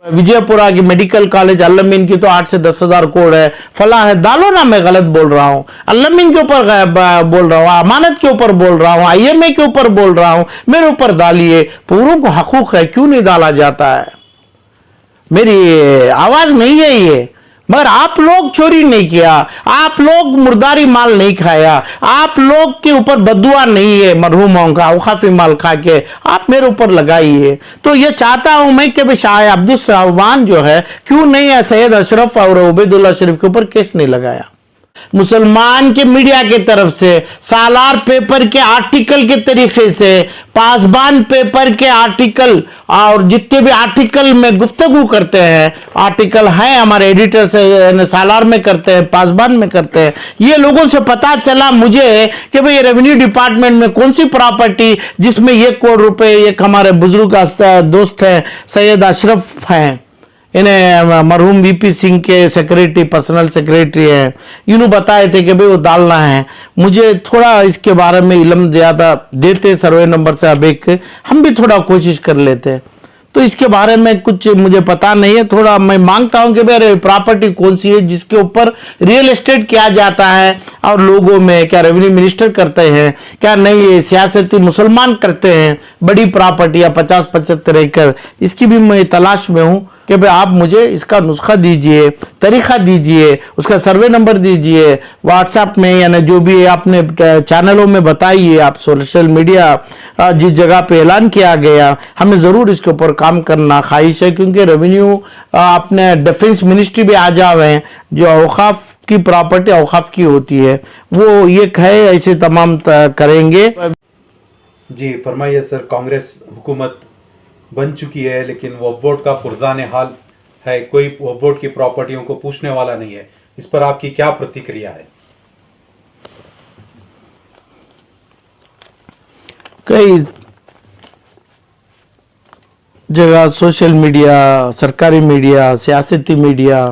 विजयपुरा की medical college अल्लमीन की तो 8 से 10,000 करोड़ है, फला है। डालो ना, मैं गलत बोल रहा हूं, अल्लमीन के ऊपर बोल रहा हूं, अमानत के ऊपर बोल रहा हूं, IMA के ऊपर बोल रहा हूं, मेरे ऊपर डालिए। पूरों को हकूक है, क्यों नहीं डाला जाता है? मेरी आवाज नहीं है ये, मगर आप लोग चोरी नहीं किया, आप लोग मुर्दारी माल नहीं खाया, आप लोग के ऊपर बदुआ नहीं है मरहूमों का औकाफी माल खा के, आप मेरे ऊपर लगाइए। तो ये चाहता हूं मैं कि भाई शाह अब्दुल साहबान जो है, क्यों नहीं है सैयद अशरफ और उबैदुल्लाह शरीफ के ऊपर केस नहीं लगाया? मुसलमान के मीडिया की तरफ से सालार पेपर के आर्टिकल के तरीके से, पासबान पेपर के आर्टिकल और जितने भी आर्टिकल में गुफ्तगू करते हैं, आर्टिकल है हमारे एडिटर से, सालार में करते हैं, पासबान में करते हैं, ये लोगों से पता चला मुझे कि भाई रेवेन्यू डिपार्टमेंट में कौन सी प्रॉपर्टी जिसमें 1 करोड़ रुपए, एक हमारे बुजुर्ग दोस्त है सैयद अशरफ हैं, इन्हें मरहूम VP सिंह के सेक्रेटरी, पर्सनल सेक्रेटरी है, इन्होंने बताए थे कि भाई वो डालना है। मुझे थोड़ा इसके बारे में इल्म ज्यादा देते सर्वे नंबर से, अब एक हम भी थोड़ा कोशिश कर लेते, तो इसके बारे में कुछ मुझे पता नहीं है। थोड़ा मैं मांगता हूं कि भाई प्रॉपर्टी कौन सी है जिसके ऊपर रियल एस्टेट किया जाता है, और लोगों में क्या रेवेन्यू मिनिस्टर करते हैं, क्या नहीं सियासती मुसलमान करते हैं, बड़ी प्रॉपर्टियां 50-75 एकड़, इसकी भी मैं तलाश में हूं कि भाई आप मुझे इसका नुस्खा दीजिए, तरीका दीजिए, उसका सर्वे नंबर दीजिए, व्हाट्सएप में यानी जो भी आपने चैनलों में बताइए, आप सोशल मीडिया जिस जगह पे ऐलान किया गया, हमें ज़रूर इसके ऊपर काम करना ख्वाहिश है, क्योंकि रेवेन्यू अपने डिफेंस मिनिस्ट्री भी आ जावे हैं, जो औकाफ की प्रॉपर्टी औकाफ की होती है, वो ये कहे ऐसे तमाम करेंगे। जी फरमाइए सर, कांग्रेस हुकूमत बन चुकी है लेकिन वक्फ बोर्ड का पुरजान हाल है, कोई वक्फ बोर्ड की प्रॉपर्टियों को पूछने वाला नहीं है, इस पर आपकी क्या प्रतिक्रिया है? कई जगह सोशल मीडिया, सरकारी मीडिया, सियासती मीडिया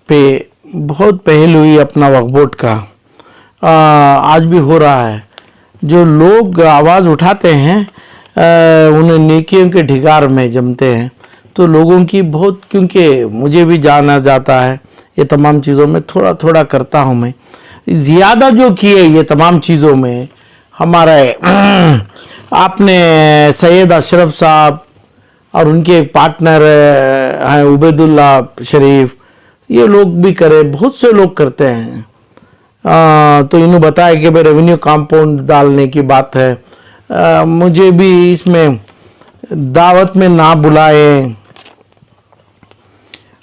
पे बहुत पहल हुई अपना वक्फ बोर्ड का, आज भी हो रहा है। जो लोग आवाज़ उठाते हैं उन्हें नेकियों के ढिगार में जमते हैं, तो लोगों की बहुत, क्योंकि मुझे भी जाना जाता है ये तमाम चीज़ों में, थोड़ा थोड़ा करता हूँ मैं, ज़्यादा जो किए ये तमाम चीज़ों में हमारे आपने सैयद अशरफ साहब और उनके एक पार्टनर हैं उबैदुल्लाह शरीफ, ये लोग भी करे, बहुत से लोग करते हैं। तो इन्होंने बताया कि भाई रेवेन्यू कंपाउंड डालने की बात है, मुझे भी इसमें दावत में ना बुलाए,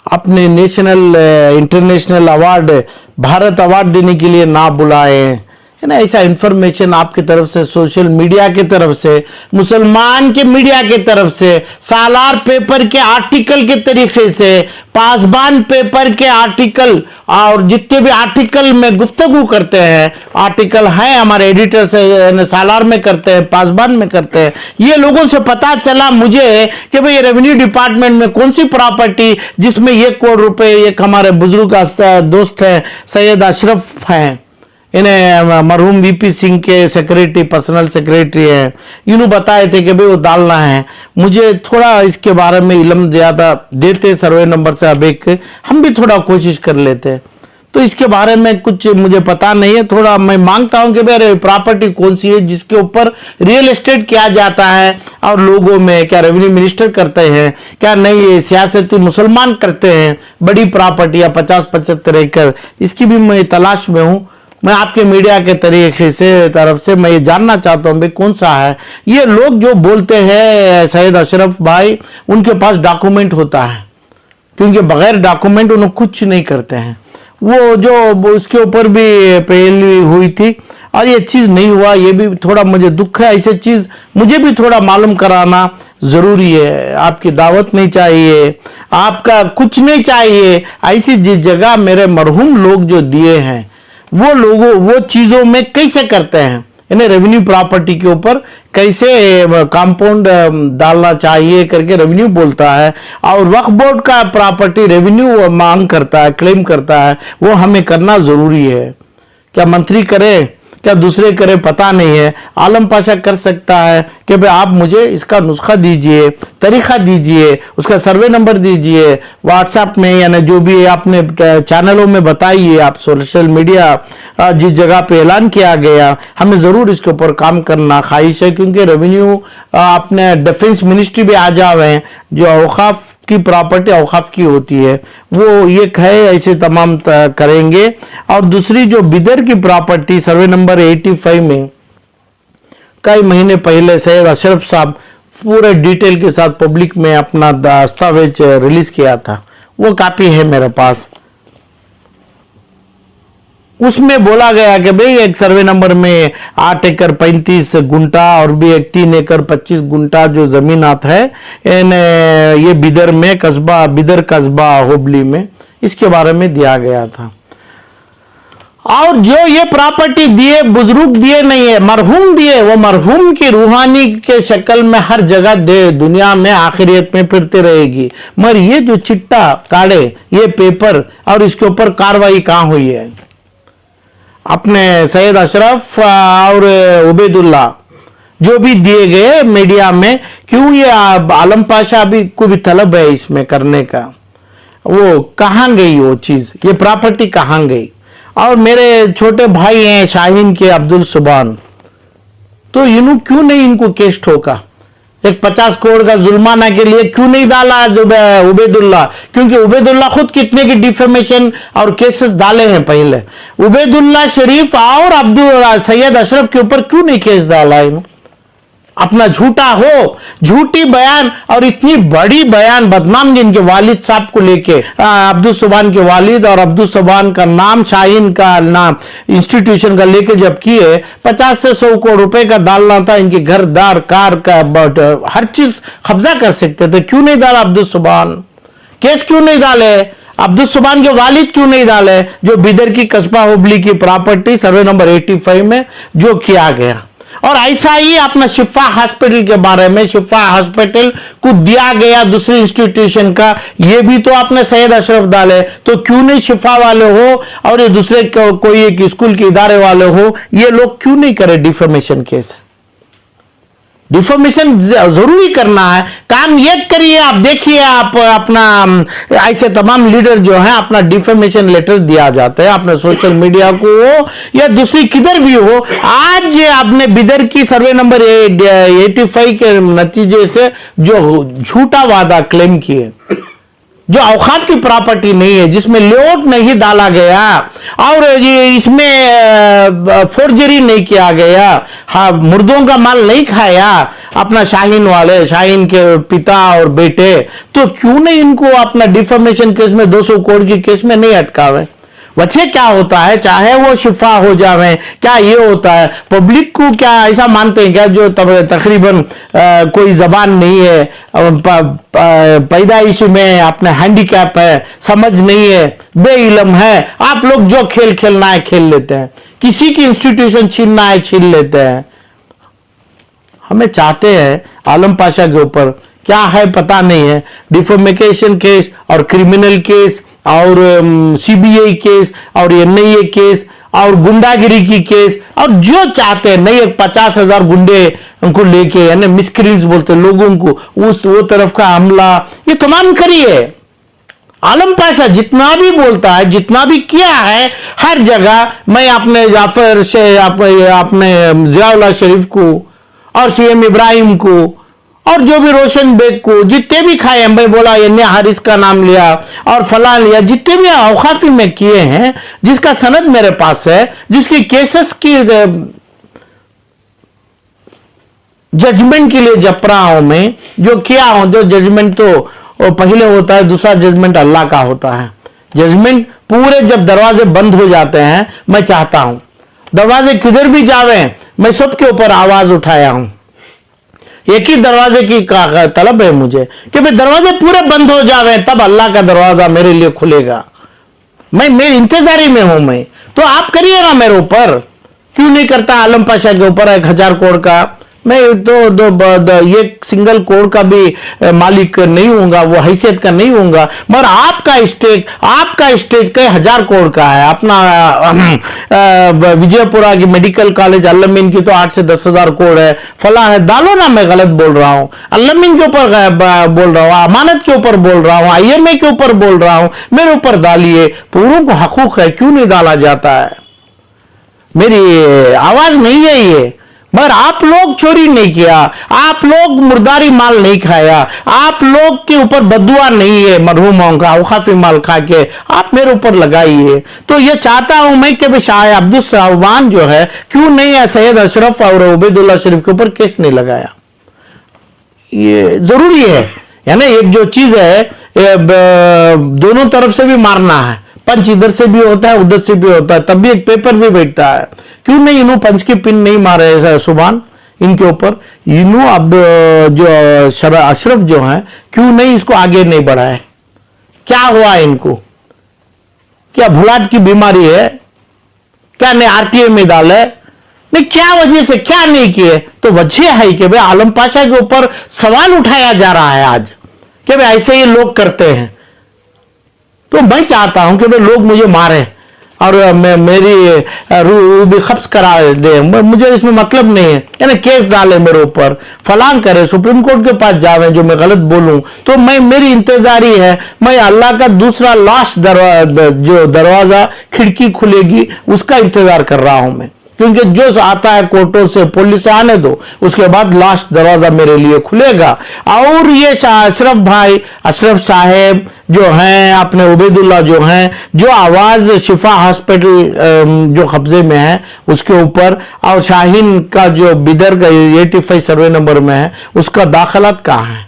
अपने national international award, Bharat award देने के लिए ना बुलाए, है ना। ऐसा इंफॉर्मेशन आपकी तरफ से, सोशल मीडिया की तरफ से, मुसलमान के मीडिया की तरफ से, सालार पेपर के आर्टिकल के तरीके से, पासबान पेपर के आर्टिकल और जितने भी आर्टिकल में गुफ्तगू करते हैं, आर्टिकल है हमारे एडिटर से, सालार में करते हैं, पासबान में करते हैं, ये लोगों से पता चला मुझे कि भाई रेवेन्यू डिपार्टमेंट में कौन सी प्रॉपर्टी जिसमें 1 करोड़ रुपए, एक हमारे बुजुर्ग दोस्त है सैयद अशरफ हैं, इन्हें मरहूम VP सिंह के सेक्रेटरी, पर्सनल सेक्रेटरी है, इन्होंने बताए थे कि भाई वो डालना है। मुझे थोड़ा इसके बारे में इल्म ज़्यादा देते सर्वे नंबर से, अब एक हम भी थोड़ा कोशिश कर लेते, तो इसके बारे में कुछ मुझे पता नहीं है। थोड़ा मैं मांगता हूं कि भाई प्रॉपर्टी कौन सी है जिसके ऊपर रियल एस्टेट किया जाता है, और लोगों में क्या रेवेन्यू मिनिस्टर करते हैं, क्या नहीं सियासती मुसलमान करते हैं, बड़ी प्रॉपर्टियां 50-75 एकड़, इसकी भी मैं तलाश में हूँ। मैं आपके मीडिया के तरीके से तरफ से मैं ये जानना चाहता हूँ भाई कौन सा है। ये लोग जो बोलते हैं सैयद अशरफ भाई, उनके पास डॉक्यूमेंट होता है, क्योंकि बगैर डॉक्यूमेंट उन्हें कुछ नहीं करते हैं। वो जो उसके ऊपर भी पहली हुई थी और ये चीज़ नहीं हुआ, ये भी थोड़ा मुझे दुख है। ऐसे चीज़ मुझे भी थोड़ा मालूम कराना ज़रूरी है। आपकी दावत नहीं चाहिए, आपका कुछ नहीं चाहिए। ऐसी जिस जगह मेरे मरहूम लोग जो दिए हैं, वो लोगों वो चीज़ों में कैसे करते हैं, इन्हें रेवेन्यू प्रॉपर्टी के ऊपर कैसे कंपाउंड डालना चाहिए करके रेवेन्यू बोलता है, और वक्फ बोर्ड का प्रॉपर्टी रेवेन्यू मांग करता है, क्लेम करता है, वो हमें करना ज़रूरी है। क्या मंत्री करे क्या दूसरे करे पता नहीं है। आलम पाशा कर सकता है कि भाई आप मुझे इसका नुस्खा दीजिए, तरीका दीजिए, उसका सर्वे नंबर दीजिए, व्हाट्सएप में यानी जो भी आपने चैनलों में बताइए, आप सोशल मीडिया जिस जगह पे ऐलान किया गया, हमें ज़रूर इसके ऊपर काम करना ख्वाहिश है, क्योंकि रेवेन्यू अपने डिफेंस मिनिस्ट्री भी आ जावे हैं, जो औकाफ की प्रॉपर्टी औकाफ की होती है वो ये है ऐसे तमाम करेंगे। और दूसरी जो बिदर की प्रॉपर्टी सर्वे नंबर 85 में कई महीने पहले सैयद अशरफ साहब पूरे डिटेल के साथ पब्लिक में अपना दस्तावेज रिलीज किया था, वो कॉपी है मेरे पास। उसमें बोला गया कि भाई एक सर्वे नंबर में 8 एकड़ 35 गुंटा और भी एक 3 एकड़ 25 गुंटा जो जमीन आता है ये बिदर में बिदर कस्बा हुबली में, इसके बारे में दिया गया था। और जो ये प्रॉपर्टी दिए बुजुर्ग दिए नहीं है, मरहूम दिए, वो मरहूम की रूहानी के शक्ल में हर जगह दे दुनिया में आखिरियत में फिरते रहेगी। मगर ये जो चिट्टा काढ़े, ये पेपर और इसके ऊपर कार्रवाई कहां हुई है? अपने सैयद अशरफ और उबैदुल्ला जो भी दिए गए मीडिया में, क्यों ये आलम पाशा अभी को भी तलब है इसमें करने का, वो कहां गई वो चीज, ये प्रॉपर्टी कहां गई? और मेरे छोटे भाई हैं शाहीन के अब्दुल सुबान, तो इन्हों क्यों नहीं इनको केस ठोका? एक 50 करोड़ का जुल्माना के लिए क्यों नहीं डाला उबैदुल्ला? क्योंकि उबैदुल्ला खुद कितने की डिफेमेशन और केसेस डाले हैं पहले। उबैदुल्ला शरीफ और अब्दुल सैयद अशरफ के ऊपर क्यों नहीं केस डाला इन्होंने? अपना झूठा हो, झूठी बयान और इतनी बड़ी बयान बदनाम जिनके वालिद साहब को लेके, अब्दुल सुबान के वालिद और अब्दुल सुबान का नाम, शाहीन का नाम, इंस्टीट्यूशन का लेके जब किए, 50 से 100 करोड़ रुपए का डालना था, इनके घर दार कार का हर चीज कब्जा कर सकते थे, क्यों नहीं डाला अब्दुल सुबान? केस क्यों नहीं डाले? अब्दुल सुबान के वालिद क्यों नहीं डाले? जो बिदर की कस्बा हुबली की प्रॉपर्टी सर्वे नंबर 85 में जो किया गया। और ऐसा ही अपना शिफा हॉस्पिटल के बारे में, शिफा हॉस्पिटल को दिया गया दूसरे इंस्टीट्यूशन का, ये भी तो आपने सैयद अशरफ डाले, तो क्यों नहीं शिफा वाले हो और ये दूसरे कोई एक स्कूल के इदारे वाले हो, ये लोग क्यों नहीं करे डिफेमेशन केस? डिफॉर्मेशन जरूरी करना है, काम ये करिए। आप देखिए, आप अपना ऐसे तमाम लीडर जो है अपना डिफॉर्मेशन लेटर दिया जाता है अपने सोशल मीडिया को हो या दूसरी किधर भी हो। आज आपने बिदर की सर्वे नंबर 85 के नतीजे से जो झूठा वादा क्लेम किए, जो औकाफ की प्रॉपर्टी नहीं है, जिसमें लेआउट नहीं डाला गया और ये इसमें फोर्जरी नहीं किया गया, हाँ मुर्दों का माल नहीं खाया अपना शाहीन वाले, शाहीन के पिता और बेटे, तो क्यों नहीं इनको अपना डिफॉर्मेशन केस में 200 करोड़ की केस में नहीं अटकावे? वजह क्या होता है? चाहे वो शिफा हो जावे, क्या ये होता है पब्लिक को क्या ऐसा मानते हैं क्या जो तकरीबन कोई जबान नहीं है, पैदाइश में अपने हैंडीकैप है, समझ नहीं है, बेइल्म है, आप लोग जो खेल खेलना है खेल लेते हैं, किसी की इंस्टीट्यूशन छीनना है छीन लेते हैं। हमें चाहते हैं आलम पाशा के ऊपर क्या है पता नहीं है, डिफॉर्मेशन केस और क्रिमिनल केस और सीबीआई केस और एनआईए केस और गुंडागिरी की केस, और जो चाहते हैं नहीं, 50,000 गुंडे उनको लेके यानी मिसक्रीट्स बोलते लोगों को वो तरफ का हमला, ये तमाम करिए। आलम पाशा जितना भी बोलता है, जितना भी किया है, हर जगह मैं अपने जाफर से अपने जियाउल्लाह शरीफ को और सीएम इब्राहिम को और जो भी रोशन बेग को जितने भी खाए, मैं बोला ये हारिस का नाम लिया और फला लिया, जितने भी औकाफी में किए हैं, जिसका सनद मेरे पास है, जिसकी केसेस की जजमेंट के लिए जप रहा हूं मैं, जो किया हूं, जो जजमेंट तो पहले होता है, दूसरा जजमेंट अल्लाह का होता है। जजमेंट पूरे जब दरवाजे बंद हो जाते हैं, मैं चाहता हूं दरवाजे किधर भी जावे, मैं सबके ऊपर आवाज उठाया हूं, एक ही दरवाजे की तलब है मुझे कि भाई दरवाजे पूरे बंद हो जावे तब अल्लाह का दरवाजा मेरे लिए खुलेगा। मैं मेरी इंतजारी में हूं तो आप करिएगा मेरे ऊपर, क्यों नहीं करता आलम पाशा के ऊपर 1000 करोड़ का मैं ये सिंगल करोड़ का भी मालिक नहीं हूंगा, वो हैसियत का नहीं हूंगा, मगर आपका स्टेज कई हजार करोड़ का है। अपना विजयपुरा की मेडिकल कॉलेज अल-अमीन की तो 8 से 10 हजार करोड़ है, फला है। डालो ना, मैं गलत बोल रहा हूं, अल-अमीन के ऊपर बोल रहा हूं, अमानत के ऊपर बोल रहा हूं, IMA के ऊपर बोल रहा हूं, मेरे ऊपर डालिए। पूरों को हकूक है, क्यों नहीं डाला जाता है? मेरी आवाज नहीं है ये, मगर आप लोग चोरी नहीं किया, आप लोग मुर्दारी माल नहीं खाया, आप लोग के ऊपर बदुआ नहीं है मरहूमों का औकाफी माल खा के आप मेरे ऊपर लगाइए। तो ये चाहता हूं मैं कि शाह अब्दुल साहबान जो है, क्यों नहीं है सैयद अशरफ और उबैदुल्ला शरीफ के ऊपर केस नहीं लगाया? ये जरूरी है। यानी एक जो चीज है दोनों तरफ से भी मारना है, पंच इधर से भी होता है उधर से भी होता है, तब भी एक पेपर भी बैठता है। क्यों नहीं इन्हों पंच की पिन नहीं मारे सुभान इनके ऊपर? इन्हों अब जो अशरफ जो है, क्यों नहीं इसको आगे नहीं बढ़ाए? क्या हुआ इनको? क्या भुलाट की बीमारी है? क्या नहीं RTA में डाले? नहीं, क्या वजह से क्या नहीं किए? तो वजह है कि भाई आलम पाशा के ऊपर सवाल उठाया जा रहा है आज कि भाई ऐसे ये लोग करते हैं। तो मैं चाहता हूं कि भाई लोग मुझे मारे और मेरी रूह भी खब्स करा दे, मुझे इसमें मतलब नहीं है। यानी केस डाले मेरे ऊपर, फलांग करे, सुप्रीम कोर्ट के पास जावे जो मैं गलत बोलूं। तो मेरी इंतजारी है, मैं अल्लाह का दूसरा लास्ट जो दरवाजा खिड़की खुलेगी उसका इंतजार कर रहा हूं मैं, क्योंकि जो आता है कोर्टों से पुलिस से आने दो, उसके बाद लास्ट दरवाजा मेरे लिए खुलेगा। और ये अशरफ भाई, अशरफ साहेब जो हैं, अपने उबैदुल्ला जो हैं, जो आवाज शिफा हॉस्पिटल जो कब्जे में है उसके ऊपर, और शाहीन का जो बिदर का 85 सर्वे नंबर में है उसका दाखिलात कहाँ है?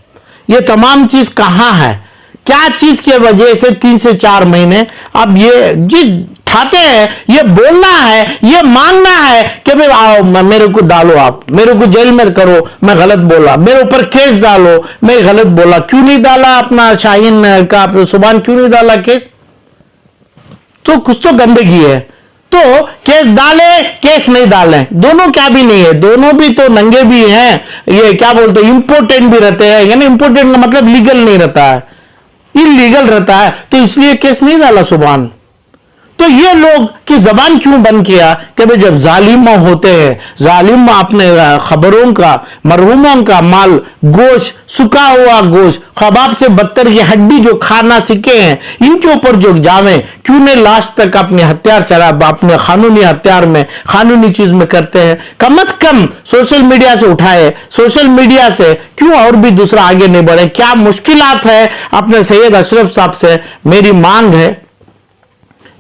ये तमाम चीज कहाँ है? क्या चीज की वजह से 3 से 4 महीने अब ये जिस ठाते हैं, ये बोलना है, ये मांगना है कि भाई आओ मेरे को डालो, आप मेरे को जेल में करो, मैं गलत बोला, मेरे ऊपर केस डालो, मैं गलत बोला। क्यों नहीं डाला अपना शाहीन का सुभान, क्यों नहीं डाला केस? तो कुछ तो गंदगी है। तो केस डाले, केस नहीं डाले, दोनों क्या भी नहीं है, दोनों भी तो नंगे भी हैं। ये क्या बोलते हैं, इंपोर्टेंट भी रहते हैं, यानी इंपोर्टेंट का मतलब लीगल नहीं रहता है, इलीगल रहता है, तो इसलिए केस नहीं डाला सुभान। तो ये लोग की जबान क्यों बंद किया कि भाई जब जालिम होते हैं, जालिम अपने खबरों का, मरहूमों का माल, गोश्त, सुखा हुआ गोश्त, कबाब से बदतर की हड्डी जो खाना सीखे हैं, इनके ऊपर जो जावे, क्यों नहीं लास्ट तक अपने हथियार चला, अपने कानूनी हथियार में, कानूनी चीज में करते हैं? कम से कम सोशल मीडिया से उठाए, सोशल मीडिया से क्यों और भी दूसरा आगे नहीं बढ़े? क्या मुश्किलात है? अपने सैयद अशरफ साहब से मेरी मांग है,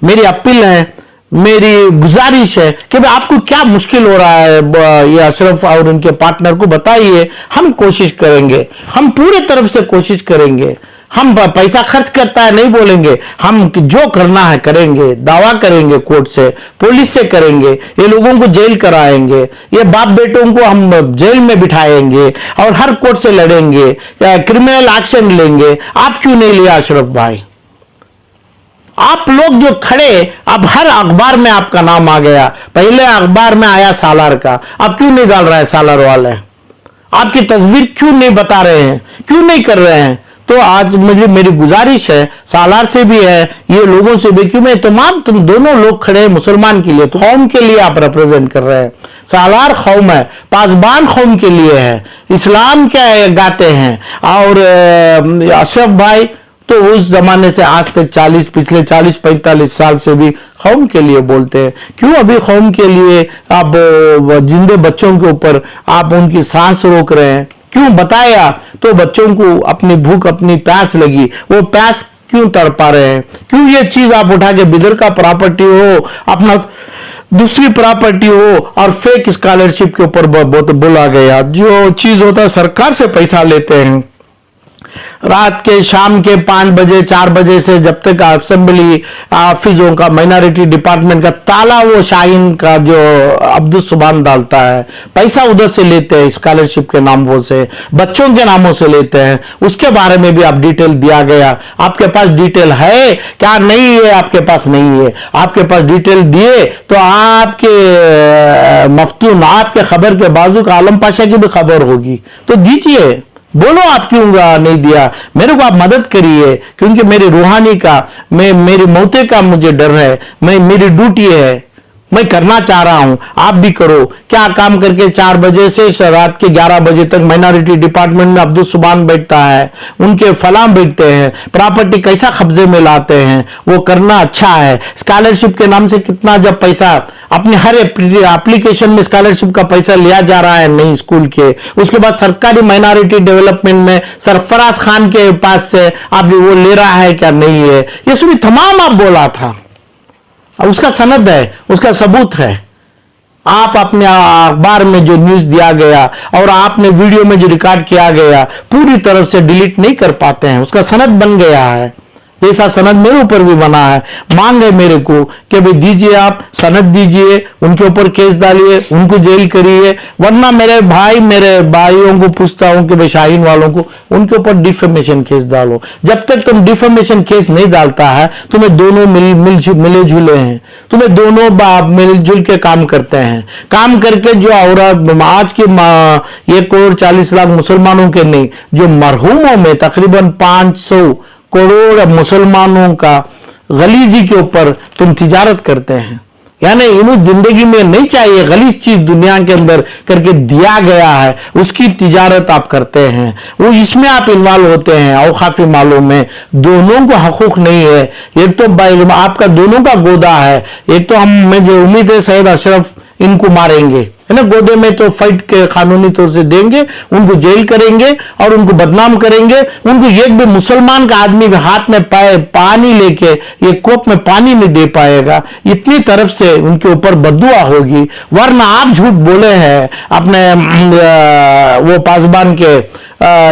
मेरी अपील है, मेरी गुजारिश है कि भाई आपको क्या मुश्किल हो रहा है, ये अशरफ और उनके पार्टनर को बताइए। हम कोशिश करेंगे, हम पूरे तरफ से कोशिश करेंगे। हम पैसा खर्च करता है नहीं बोलेंगे, हम जो करना है करेंगे, दावा करेंगे, कोर्ट से, पुलिस से करेंगे, ये लोगों को जेल कराएंगे, ये बाप बेटों को हम जेल में बिठाएंगे और हर कोर्ट से लड़ेंगे, क्रिमिनल एक्शन लेंगे। आप क्यों नहीं लिया अशरफ भाई? आप लोग जो खड़े, अब हर अखबार में आपका नाम आ गया, पहले अखबार में आया सालार का, अब क्यों नहीं डाल रहा है सालार वाले? आपकी तस्वीर क्यों नहीं बता रहे हैं, क्यों नहीं कर रहे हैं? तो आज मुझे मेरी गुजारिश है, सालार से भी है, ये लोगों से भी, क्यों मैं तुम दोनों लोग खड़े हैं मुसलमान के लिए, कौम के लिए आप रिप्रेजेंट कर रहे हैं। सालार कौम है, पासबान कौम के लिए है, इस्लाम क्या गाते हैं। और अशरफ भाई तो उस जमाने से आज तक पिछले 40-45 साल से भी कौम के लिए बोलते हैं। क्यों अभी कौम के लिए आप जिंदे बच्चों के ऊपर आप उनकी सांस रोक रहे हैं? क्यों बताया? तो बच्चों को अपनी भूख, अपनी प्यास लगी, वो प्यास क्यों तड़पा रहे हैं? क्यों ये चीज आप उठा के बिदर का प्रॉपर्टी हो, अपना दूसरी प्रॉपर्टी हो और फेक स्कॉलरशिप के ऊपर बोला गया? जो चीज होता है सरकार से पैसा लेते हैं, रात के शाम के 5 बजे 4 बजे से जब तक असेंबली ऑफिसों का माइनॉरिटी डिपार्टमेंट का ताला वो शाहीन का जो अब्दुल सुभान डालता है, पैसा उधर से लेते हैं स्कॉलरशिप के नामों से, बच्चों के नामों से लेते हैं, उसके बारे में भी आप डिटेल दिया गया। आपके पास डिटेल है क्या? नहीं है, आपके पास नहीं है। आपके पास डिटेल दिए तो आपके मफ्तून, आपके खबर के बाजू का आलम पाशा की भी खबर होगी, तो दीजिए, बोलो आप क्यों नहीं दिया। मेरे को आप मदद करिए, क्योंकि मेरी रूहानी का, मेरी मौते का मुझे डर है, मेरी ड्यूटी है, मैं करना चाह रहा हूं, आप भी करो। क्या काम करके 4 बजे से रात के 11 बजे तक माइनॉरिटी डिपार्टमेंट में अब्दुल सुभान बैठता है, उनके फलाम बैठते हैं, प्रॉपर्टी कैसा कब्जे में लाते हैं, वो करना अच्छा है। स्कॉलरशिप के नाम से कितना जब पैसा अपने हर एप्लीकेशन में स्कॉलरशिप का पैसा लिया जा रहा है नहीं स्कूल के, उसके बाद सरकारी माइनॉरिटी डेवलपमेंट में सरफराज खान के पास से आप वो ले रहा है क्या? नहीं है। ये सभी तमाम आप बोला था, उसका सनद है, उसका सबूत है। आप अपने अखबार में जो न्यूज दिया गया और आपने वीडियो में जो रिकॉर्ड किया गया पूरी तरह से डिलीट नहीं कर पाते हैं, उसका सनद बन गया है। जैसा सनद मेरे ऊपर भी बना है। मांग है मेरे को कि भाई दीजिए, आप सनद दीजिए, उनके ऊपर केस डालिए, उनको जेल करिए, वरना मेरे भाइयों को पूछता हूं कि भाई शाहीन वालों को उनके ऊपर डिफेमेशन केस डालो। जब तक तुम डिफेमेशन केस नहीं डालता है, तुम्हें दोनों मिले जुले हैं, तुम्हें दोनों बाप मिलजुल के काम करते हैं। काम करके जो औरत आज के 1 करोड़ 40 लाख मुसलमानों के नहीं, जो मरहूमों में तकरीबन 500 करोड़ मुसलमानों का गलीजी के ऊपर तुम तिजारत करते हैं। यानी इन्हें जिंदगी में नहीं चाहिए गलीज चीज दुनिया के अंदर करके दिया गया है, उसकी तिजारत आप करते हैं, वो इसमें आप इन्वॉल्व होते हैं। औखाफी मालों में दोनों को हकूक नहीं है। एक तो आपका दोनों का गोदा है, एक तो हमें जो उम्मीद है सैयद अशरफ इनको मारेंगे, है ना, गोदे में तो फाइट के कानूनी तौर से देंगे, उनको जेल करेंगे और उनको बदनाम करेंगे। उनको एक भी मुसलमान का आदमी भी हाथ में पानी लेके ये कोप में पानी नहीं दे पाएगा, इतनी तरफ से उनके ऊपर बद्दुआ होगी। वरना आप झूठ बोले हैं अपने वो पासबान के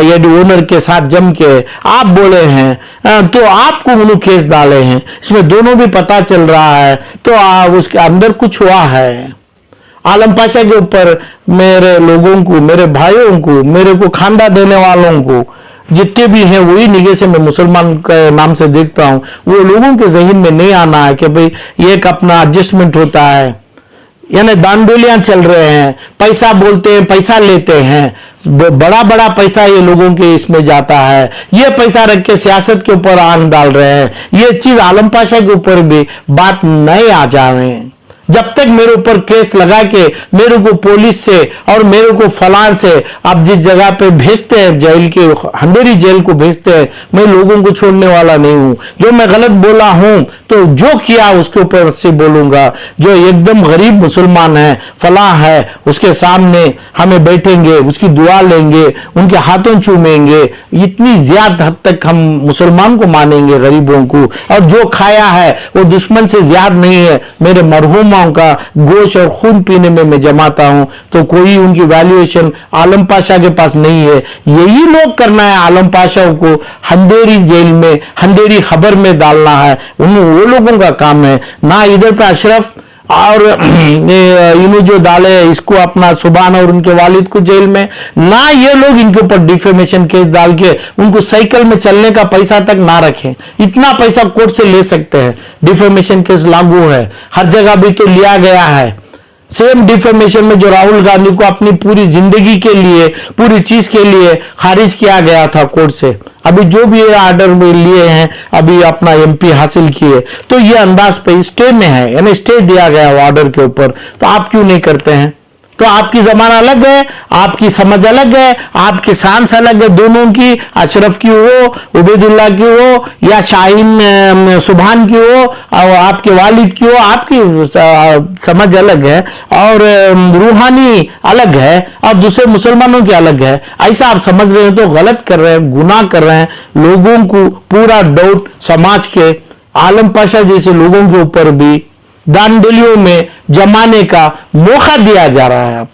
ये ओनर के साथ जम के आप बोले हैं, तो आपको उन्होंने केस डाले हैं, इसमें दोनों भी पता चल रहा है। तो उसके अंदर कुछ हुआ है। आलम पाशा के ऊपर मेरे लोगों को, मेरे भाइयों को, मेरे को खांदा देने वालों को जितने भी हैं वही निगाह से मैं मुसलमान के नाम से देखता हूं। वो लोगों के जहन में नहीं आना है कि भाई ये एक अपना एडजस्टमेंट होता है, यानी दानडोलियां चल रहे हैं, पैसा बोलते हैं, पैसा लेते हैं, बड़ा बड़ा पैसा ये लोगों के इसमें जाता है। ये पैसा रख के सियासत के ऊपर आन डाल रहे हैं। ये चीज आलम पाशा के ऊपर भी बात नहीं आ जा रहे हैं। जब तक मेरे ऊपर केस लगा के मेरे को पुलिस से और मेरे को फलान से आप जिस जगह पे भेजते हैं, जेल के अंधेरी जेल को भेजते हैं, मैं लोगों को छोड़ने वाला नहीं हूं। जो मैं गलत बोला हूं तो जो किया उसके ऊपर से बोलूंगा। जो एकदम गरीब मुसलमान है, फला है, उसके सामने हमें बैठेंगे, उसकी दुआ लेंगे, उनके हाथों चूमेंगे। इतनी ज्यादा हद तक हम मुसलमान को मानेंगे, गरीबों को। और जो खाया है वो दुश्मन से ज्यादा नहीं है। मेरे मरहूम का गोश्त और खून पीने में मैं जमाता हूं, तो कोई उनकी वैल्यूएशन आलम पाशा के पास नहीं है। यही लोग करना है, आलम पाशा को अंधेरी जेल में, अंधेरी खबर में डालना है, वो लोगों का काम है। ना इधर पे अशरफ और इन्हें जो डाले इसको अपना सुभान और उनके वालिद को जेल में, ना ये लोग इनके ऊपर डिफेमेशन केस डाल के उनको साइकिल में चलने का पैसा तक ना रखें। इतना पैसा कोर्ट से ले सकते हैं, डिफेमेशन केस लागू है, हर जगह भी तो लिया गया है। सेम डिफेमेशन में जो राहुल गांधी को अपनी पूरी जिंदगी के लिए, पूरी चीज के लिए खारिज किया गया था कोर्ट से, अभी जो भी ऑर्डर में लिए हैं, अभी अपना एमपी हासिल किए, तो ये अंदाज पे स्टे में है, यानी स्टे दिया गया ऑर्डर के ऊपर। तो आप क्यों नहीं करते हैं? तो आपकी जमाना अलग है, आपकी समझ अलग है, आपकी सांस अलग है दोनों की, अशरफ की हो, उबैदुल्लाह की हो, या शाहीन सुभान की हो, और आपके वालिद की हो। आपकी समझ अलग है और रूहानी अलग है और दूसरे मुसलमानों की अलग है। ऐसा आप समझ रहे हैं तो गलत कर रहे हैं, गुनाह कर रहे हैं। लोगों को पूरा डाउट समाज के आलम पाशा जैसे लोगों के ऊपर भी दानडलियों में जमाने का मौका दिया जा रहा है।